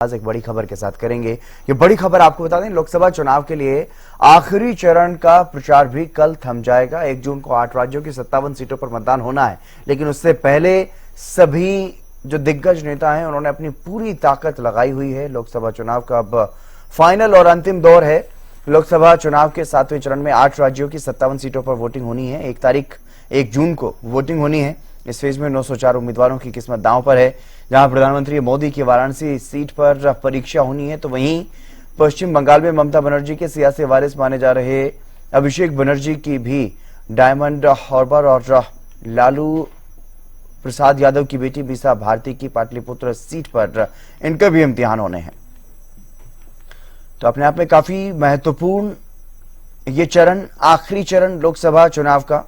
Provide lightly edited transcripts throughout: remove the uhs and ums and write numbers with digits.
आज एक बड़ी खबर के साथ करेंगे। ये बड़ी खबर आपको बता दें, लोकसभा चुनाव के लिए आखिरी चरण का प्रचार भी कल थम जाएगा। 1 जून को 8 राज्यों की 57 सीटों पर मतदान होना है, लेकिन उससे पहले सभी जो दिग्गज नेता हैं उन्होंने अपनी पूरी ताकत लगाई हुई है। लोकसभा चुनाव का अब फाइनल और अंतिम दौर है। लोकसभा चुनाव के 7वें चरण में 8 राज्यों की 57 सीटों पर वोटिंग होनी है। 1 जून को वोटिंग होनी है। इस फेज में 904 उम्मीदवारों की किस्मत दांव पर है। जहां प्रधानमंत्री मोदी की वाराणसी सीट पर परीक्षा होनी है, तो वहीं पश्चिम बंगाल में ममता बनर्जी के सियासी वारिस माने जा रहे अभिषेक बनर्जी की भी डायमंड हार्बर और लालू प्रसाद यादव की बेटी मीसा भारती की पाटलिपुत्र सीट पर इनके भी इम्तिहान होने हैं। तो अपने आप में काफी महत्वपूर्ण ये चरण, आखिरी चरण लोकसभा चुनाव का,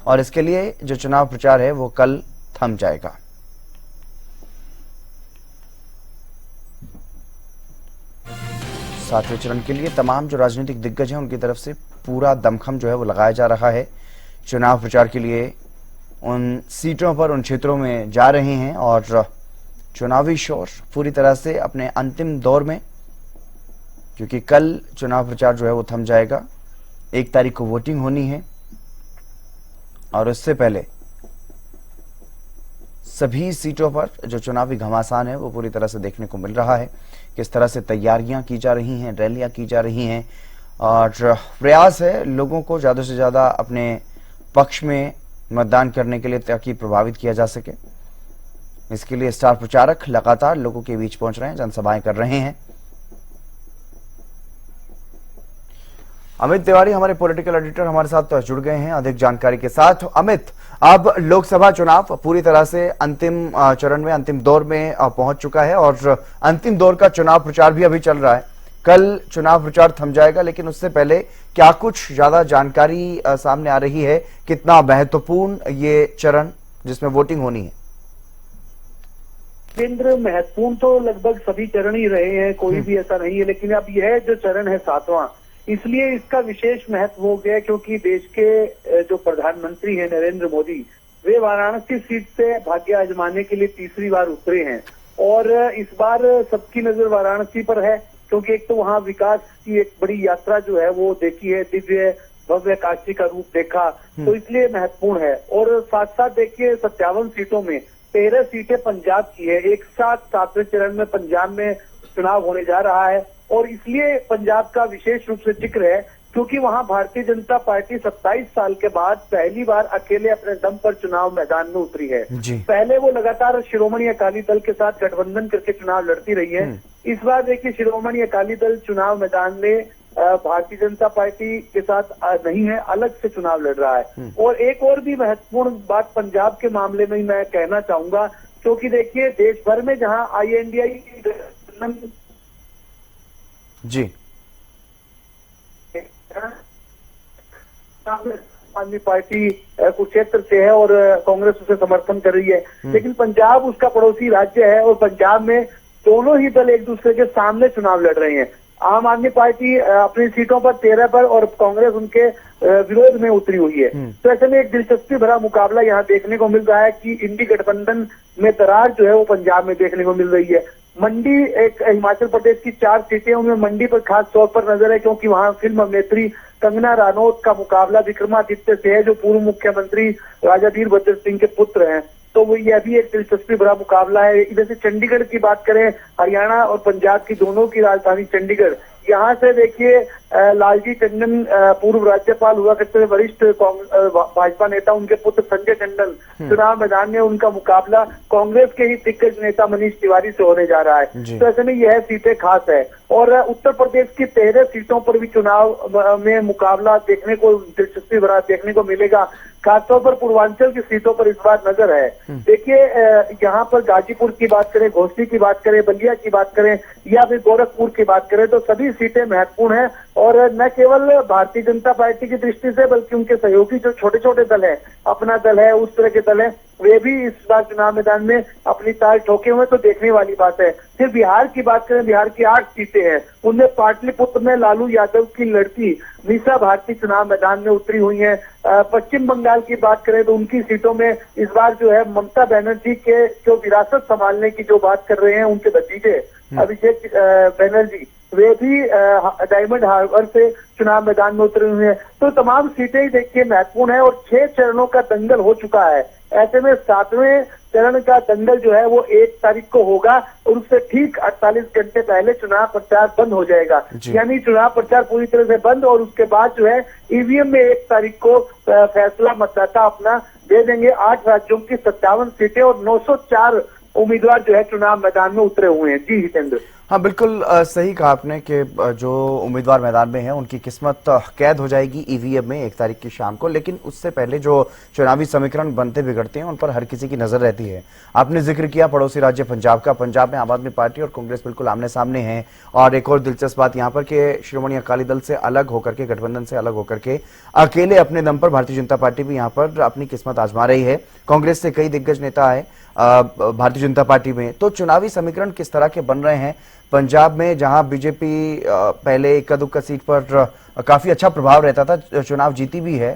और इसके लिए जो चुनाव प्रचार है वो कल थम जाएगा। सातवें चरण के लिए तमाम जो राजनीतिक दिग्गज हैं उनकी तरफ से पूरा दमखम जो है वो लगाया जा रहा है। चुनाव प्रचार के लिए उन सीटों पर, उन क्षेत्रों में जा रहे हैं और चुनावी शोर पूरी तरह से अपने अंतिम दौर में, क्योंकि कल चुनाव प्रचार जो है वो थम जाएगा। 1 तारीख को वोटिंग होनी है और उससे पहले सभी सीटों पर जो चुनावी घमासान है वो पूरी तरह से देखने को मिल रहा है। किस तरह से तैयारियां की जा रही हैं, रैलियां की जा रही हैं और प्रयास है लोगों को ज्यादा से ज्यादा अपने पक्ष में मतदान करने के लिए, ताकि प्रभावित किया जा सके। इसके लिए स्टार प्रचारक लगातार लोगों के बीच पहुंच रहे हैं, जनसभाएं कर रहे हैं। अमित तिवारी हमारे पॉलिटिकल एडिटर हमारे साथ जुड़ गए हैं अधिक जानकारी के साथ। अमित, अब लोकसभा चुनाव पूरी तरह से अंतिम चरण में, अंतिम दौर में पहुंच चुका है और अंतिम दौर का चुनाव प्रचार भी अभी चल रहा है। कल चुनाव प्रचार थम जाएगा, लेकिन उससे पहले क्या कुछ ज्यादा जानकारी सामने आ रही है? कितना महत्वपूर्ण ये चरण जिसमें वोटिंग होनी है? केंद्र महत्वपूर्ण तो लगभग सभी चरण ही रहे हैं, कोई भी ऐसा नहीं है, लेकिन अब यह जो चरण है 7वां, इसलिए इसका विशेष महत्व हो गया क्योंकि देश के जो प्रधानमंत्री हैं नरेंद्र मोदी, वे वाराणसी सीट से भाग्य आजमाने के लिए तीसरी बार उतरे हैं और इस बार सबकी नजर वाराणसी पर है, क्योंकि एक तो वहां विकास की एक बड़ी यात्रा जो है वो देखी है, दिव्य भव्य काशी का रूप देखा, तो इसलिए महत्वपूर्ण है। और साथ साथ देखिए 57 सीटों में 13 सीटें पंजाब की है। एक साथ 7वें चरण में पंजाब में चुनाव होने जा रहा है और इसलिए पंजाब का विशेष रूप से जिक्र है क्योंकि वहां भारतीय जनता पार्टी 27 साल के बाद पहली बार अकेले अपने दम पर चुनाव मैदान में उतरी है। पहले वो लगातार शिरोमणि अकाली दल के साथ गठबंधन करके चुनाव लड़ती रही है। इस बार देखिए शिरोमणि अकाली दल चुनाव मैदान में भारतीय जनता पार्टी के साथ नहीं है, अलग से चुनाव लड़ रहा है। और एक और भी महत्वपूर्ण बात पंजाब के मामले में मैं कहना चाहूंगा, क्योंकि देखिए देश भर में जहां INDI जी आदमी पार्टी कुरुक्षेत्र से है और कांग्रेस उसे समर्थन कर रही है, लेकिन पंजाब उसका पड़ोसी राज्य है और पंजाब में दोनों ही दल एक दूसरे के सामने चुनाव लड़ रहे हैं। आम आदमी पार्टी अपनी सीटों पर 13 पर और कांग्रेस उनके विरोध में उतरी हुई है। तो ऐसे में एक दिलचस्पी भरा मुकाबला यहाँ देखने को मिल रहा है कि इंडी गठबंधन में दरार जो है वो पंजाब में देखने को मिल रही है। मंडी, एक हिमाचल प्रदेश की 4 सीटें, उनमें मंडी पर खास तौर पर नजर है क्योंकि वहां फिल्म अभिनेत्री कंगना रनौत का मुकाबला विक्रमादित्य से है, जो पूर्व मुख्यमंत्री राजा वीरभद्र सिंह के पुत्र हैं। तो वो यह भी एक दिलचस्पी भरा मुकाबला है। इधर से चंडीगढ़ की बात करें, हरियाणा और पंजाब की दोनों की राजधानी चंडीगढ़, यहाँ से देखिए लालजी टंडन पूर्व राज्यपाल हुआ करते थे, वरिष्ठ भाजपा नेता, उनके पुत्र संजय टंडन चुनाव मैदान में, उनका मुकाबला कांग्रेस के ही दिग्गज नेता मनीष तिवारी से होने जा रहा है। तो ऐसे में यह सीटें खास है। और उत्तर प्रदेश की 13 सीटों पर भी चुनाव में मुकाबला देखने को, दिलचस्पी भरा देखने को मिलेगा। खासतौर पर पूर्वांचल की सीटों पर इस बार नजर है। देखिए यहाँ पर गाजीपुर की बात करें, घोसी की बात करें, बलिया की बात करें या फिर गोरखपुर की बात करें, तो सभी सीटें महत्वपूर्ण हैं। और न केवल भारतीय जनता पार्टी की दृष्टि से बल्कि उनके सहयोगी जो छोटे छोटे दल हैं, अपना दल है, उस तरह के दल हैं, वे भी इस बार चुनाव मैदान में अपनी ताल ठोके हुए, तो देखने वाली बात है। फिर बिहार की बात करें, बिहार की 8 सीटें हैं, उनमें पाटलिपुत्र में लालू यादव की लड़की मीसा भारती चुनाव मैदान में उतरी हुई हैं। पश्चिम बंगाल की बात करें तो उनकी सीटों में इस बार जो है ममता बनर्जी के जो विरासत संभालने की जो बात कर रहे हैं उनके भतीजे अभिषेक बनर्जी, वे भी डायमंड हार्बर से चुनाव मैदान में उतरे हुए हैं। तो तमाम सीटें देखिए महत्वपूर्ण है और 6 चरणों का दंगल हो चुका है। ऐसे में 7वें चरण का दंगल जो है वो 1 तारीख को होगा और उससे ठीक 48 घंटे पहले चुनाव प्रचार बंद हो जाएगा। यानी चुनाव प्रचार पूरी तरह से बंद और उसके बाद जो है ईवीएम में 1 तारीख को फैसला मतदाता अपना दे देंगे। 8 राज्यों की 57 सीटें और 904 उम्मीदवार जो है चुनाव मैदान में उतरे हुए हैं। जी हितेंद्र। हाँ, बिल्कुल सही कहा आपने कि जो उम्मीदवार मैदान में हैं उनकी किस्मत कैद हो जाएगी ईवीएम में 1 तारीख की शाम को, लेकिन उससे पहले जो चुनावी समीकरण बनते बिगड़ते हैं उन पर हर किसी की नजर रहती है। आपने जिक्र किया पड़ोसी राज्य पंजाब का। पंजाब में आम आदमी पार्टी और कांग्रेस बिल्कुल आमने सामने हैं और एक और दिलचस्प बात यहाँ पर कि श्रोमणी अकाली दल से अलग होकर के, गठबंधन से अलग होकर के अकेले अपने दम पर भारतीय जनता पार्टी भी यहाँ पर अपनी किस्मत आजमा रही है। कांग्रेस से कई दिग्गज नेता है भारतीय जनता पार्टी में। तो चुनावी समीकरण किस तरह के बन रहे हैं पंजाब में, जहां बीजेपी पहले इक्का दुक्का सीट पर काफी अच्छा प्रभाव रहता था, चुनाव जीती भी है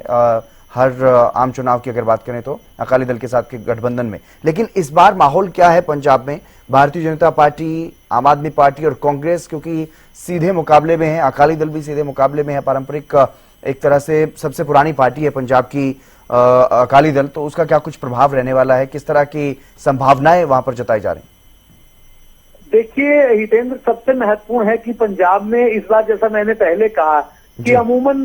हर आम चुनाव की अगर बात करें तो अकाली दल के साथ के गठबंधन में। लेकिन इस बार माहौल क्या है पंजाब में? भारतीय जनता पार्टी, आम आदमी पार्टी और कांग्रेस क्योंकि सीधे मुकाबले में है, अकाली दल भी सीधे मुकाबले में है। पारंपरिक एक तरह से सबसे पुरानी पार्टी है पंजाब की अकाली दल, तो उसका क्या कुछ प्रभाव रहने वाला है? किस तरह की संभावनाएं वहां पर जताई जा रही हैं? देखिए हितेंद्र, सबसे महत्वपूर्ण है कि पंजाब में इस बार, जैसा मैंने पहले कहा कि अमूमन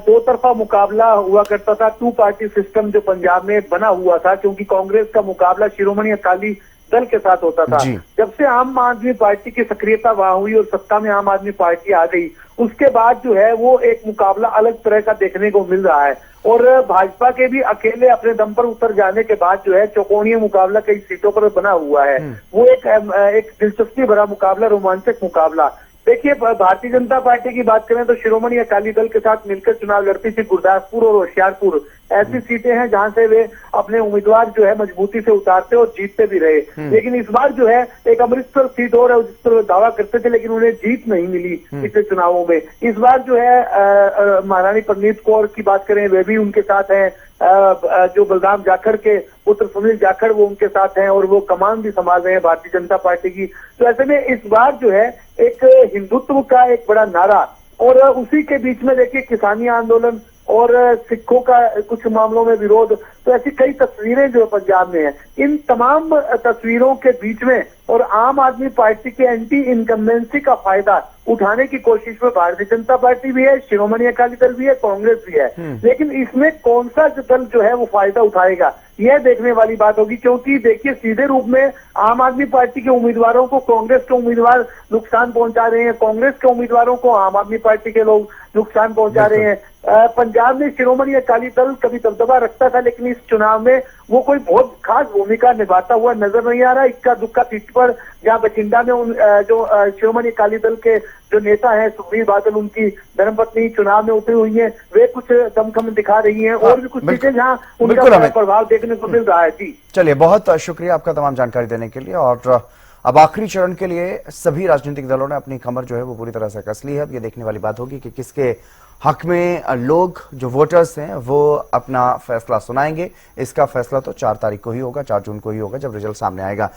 2 तरफा मुकाबला हुआ करता था। 2 पार्टी सिस्टम जो पंजाब में बना हुआ था, क्योंकि कांग्रेस का मुकाबला शिरोमणि अकाली दल के साथ होता था। जब से आम आदमी पार्टी की सक्रियता वहां हुई और सत्ता में आम आदमी पार्टी आ गई, उसके बाद जो है वो एक मुकाबला अलग तरह का देखने को मिल रहा है। और भाजपा के भी अकेले अपने दम पर उतर जाने के बाद जो है चौकोनीय मुकाबला कई सीटों पर बना हुआ है। वो एक दिलचस्पी भरा मुकाबला, रोमांचक मुकाबला। देखिए, भारतीय जनता पार्टी की बात करें तो शिरोमणि अकाली दल के साथ मिलकर चुनाव लड़ती थी गुरदासपुर और होशियारपुर। ऐसी सीटें हैं जहां से वे अपने उम्मीदवार जो है मजबूती से उतारते और जीतते भी रहे। लेकिन इस बार जो है एक अमृतसर सीट और है जिस पर दावा करते थे, लेकिन उन्हें जीत नहीं मिली पिछले चुनावों में। इस बार जो है महारानी परनीत कौर की बात करें, वे भी उनके साथ हैं। जो बलराम जाखड़ के पुत्र सुनील जाखड़, वो उनके साथ हैं और वो कमान भी संभाल रहे हैं भारतीय जनता पार्टी की। तो ऐसे में इस बार जो है एक हिंदुत्व का एक बड़ा नारा, और उसी के बीच में देखिए किसानी आंदोलन और सिखों का कुछ मामलों में विरोध। तो ऐसी कई तस्वीरें जो पंजाब में है, इन तमाम तस्वीरों के बीच में और आम आदमी पार्टी के एंटी इनकम्बेंसी का फायदा उठाने की कोशिश में भारतीय जनता पार्टी भी है, शिरोमणि अकाली दल भी है, कांग्रेस भी है। लेकिन इसमें कौन सा दल जो है वो फायदा उठाएगा, यह देखने वाली बात होगी। क्योंकि देखिए, सीधे रूप में आम आदमी पार्टी के उम्मीदवारों को कांग्रेस के उम्मीदवार नुकसान पहुंचा रहे हैं, कांग्रेस के उम्मीदवारों को आम आदमी पार्टी के लोग नुकसान पहुंचा रहे हैं। पंजाब में शिरोमणि अकाली दल कभी दबदबा रखता था, लेकिन इस चुनाव में वो कोई बहुत खास भूमिका निभाता हुआ नजर नहीं आ रहा। इक्का दुक्का सीट पर जहाँ बठिंडा में जो शिरोमणि अकाली दल के जो नेता हैं सुखबीर बादल, उनकी धर्मपत्नी चुनाव में उतरी हुई हैं, वे कुछ दमखम दिखा रही हैं। और भी कुछ चीजें जहाँ उनका प्रभाव देखने को मिल रहा है। जी चलिए, बहुत शुक्रिया आपका तमाम जानकारी देने के लिए। और अब आखिरी चरण के लिए सभी राजनीतिक दलों ने अपनी कमर जो है वो पूरी तरह से कस ली है। अब ये देखने वाली बात होगी कि किसके हक में लोग, जो वोटर्स हैं, वो अपना फैसला सुनाएंगे। इसका फैसला तो 4 तारीख को ही होगा, 4 जून को ही होगा, जब रिजल्ट सामने आएगा।